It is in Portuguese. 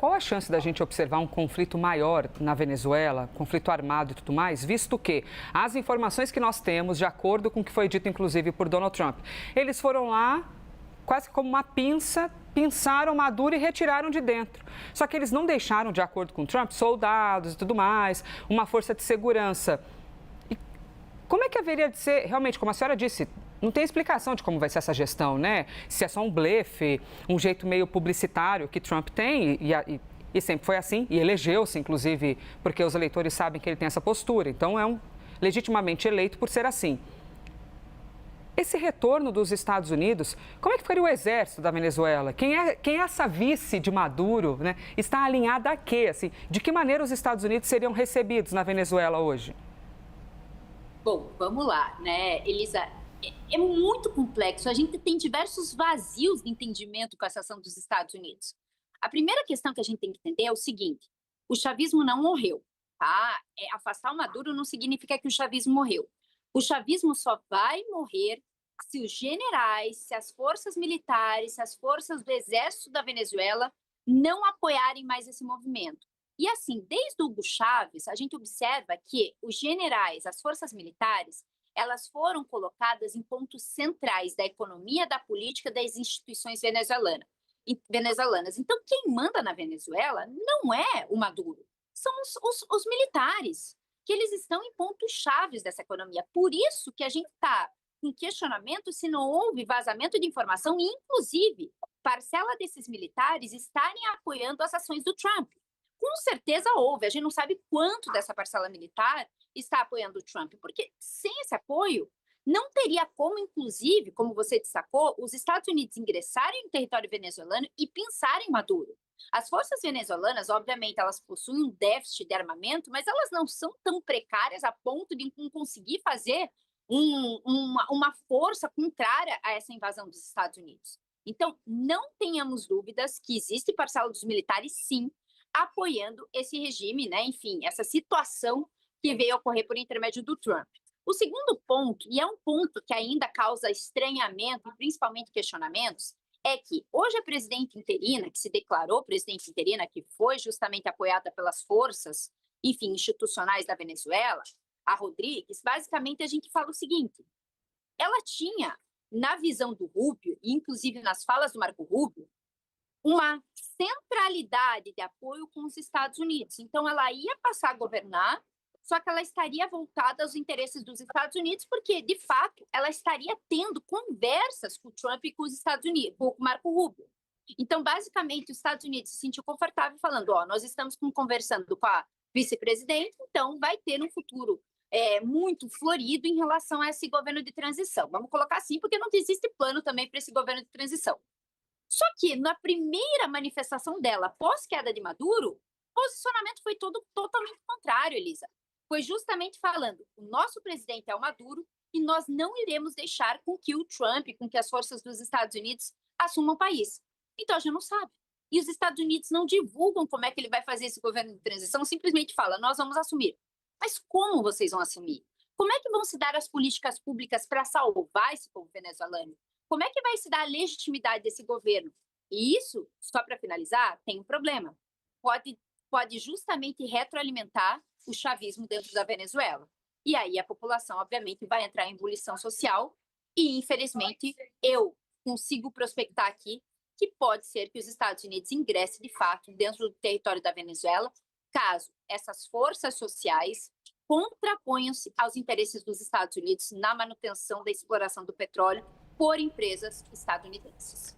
qual a chance da gente observar um conflito maior na Venezuela, conflito armado e tudo mais, visto que as informações que nós temos, de acordo com o que foi dito inclusive por Donald Trump, eles foram lá quase como uma pinça, pinçaram Maduro e retiraram de dentro. Só que eles não deixaram, de acordo com Trump, soldados e tudo mais, uma força de segurança. E como é que haveria de ser, realmente, como a senhora disse, não tem explicação de como vai ser essa gestão, né? Se é só um blefe, um jeito meio publicitário que Trump tem, e sempre foi assim, e elegeu-se, inclusive, porque os eleitores sabem que ele tem essa postura. Então, é legitimamente eleito por ser assim. Esse retorno dos Estados Unidos, como é que ficaria o exército da Venezuela? Quem é essa vice de Maduro, né? Está alinhada a quê? Assim, de que maneira os Estados Unidos seriam recebidos na Venezuela hoje? Bom, vamos lá, né, Elisa? É muito complexo. A gente tem diversos vazios de entendimento com essa ação dos Estados Unidos. A primeira questão que a gente tem que entender é o seguinte: o chavismo não morreu, tá? Afastar o Maduro não significa que o chavismo morreu. O chavismo só vai morrer se os generais, se as forças militares, se as forças do exército da Venezuela não apoiarem mais esse movimento. E assim, desde o Hugo Chávez, a gente observa que os generais, as forças militares, elas foram colocadas em pontos centrais da economia, da política, das instituições venezuelanas. Então, quem manda na Venezuela não é o Maduro, são os militares, que eles estão em pontos chaves dessa economia. Por isso que a gente está com questionamento se não houve vazamento de informação e, inclusive, parcela desses militares estarem apoiando as ações do Trump. Com certeza houve, a gente não sabe quanto dessa parcela militar está apoiando o Trump, porque sem esse apoio, não teria como, inclusive, como você destacou, os Estados Unidos ingressarem no território venezuelano e pinçarem Maduro. As forças venezuelanas, obviamente, elas possuem um déficit de armamento, mas elas não são tão precárias a ponto de não conseguir fazer uma força contrária a essa invasão dos Estados Unidos. Então, não tenhamos dúvidas que existe parcela dos militares, sim, apoiando esse regime, né? Enfim, essa situação que veio a ocorrer por intermédio do Trump. O segundo ponto, e é um ponto que ainda causa estranhamento e principalmente questionamentos, é que hoje a presidente interina, que se declarou presidente interina, que foi justamente apoiada pelas forças, enfim, institucionais da Venezuela, a Rodrigues, basicamente a gente fala o seguinte: ela tinha, na visão do Rubio, e inclusive nas falas do Marco Rubio, uma centralidade de apoio com os Estados Unidos. Então, ela ia passar a governar, só que ela estaria voltada aos interesses dos Estados Unidos, porque, de fato, ela estaria tendo conversas com o Trump e com os Estados Unidos, com o Marco Rubio. Então, basicamente, os Estados Unidos se sentiu confortável falando: ó, nós estamos conversando com a vice-presidente, então vai ter um futuro muito florido em relação a esse governo de transição. Vamos colocar assim, porque não existe plano também para esse governo de transição. Só que na primeira manifestação dela, pós queda de Maduro, o posicionamento foi totalmente contrário, Elisa. Foi justamente falando: o nosso presidente é o Maduro e nós não iremos deixar com que o Trump, com que as forças dos Estados Unidos assumam o país. Então a gente não sabe. E os Estados Unidos não divulgam como é que ele vai fazer esse governo de transição, simplesmente fala: nós vamos assumir. Mas como vocês vão assumir? Como é que vão se dar as políticas públicas para salvar esse povo venezuelano? Como é que vai se dar a legitimidade desse governo? E isso, só para finalizar, tem um problema. Pode justamente retroalimentar o chavismo dentro da Venezuela. E aí a população, obviamente, vai entrar em ebulição social e, infelizmente, eu consigo prospectar aqui que pode ser que os Estados Unidos ingressem, de fato, dentro do território da Venezuela, caso essas forças sociais contraponham-se aos interesses dos Estados Unidos na manutenção da exploração do petróleo por empresas estadunidenses.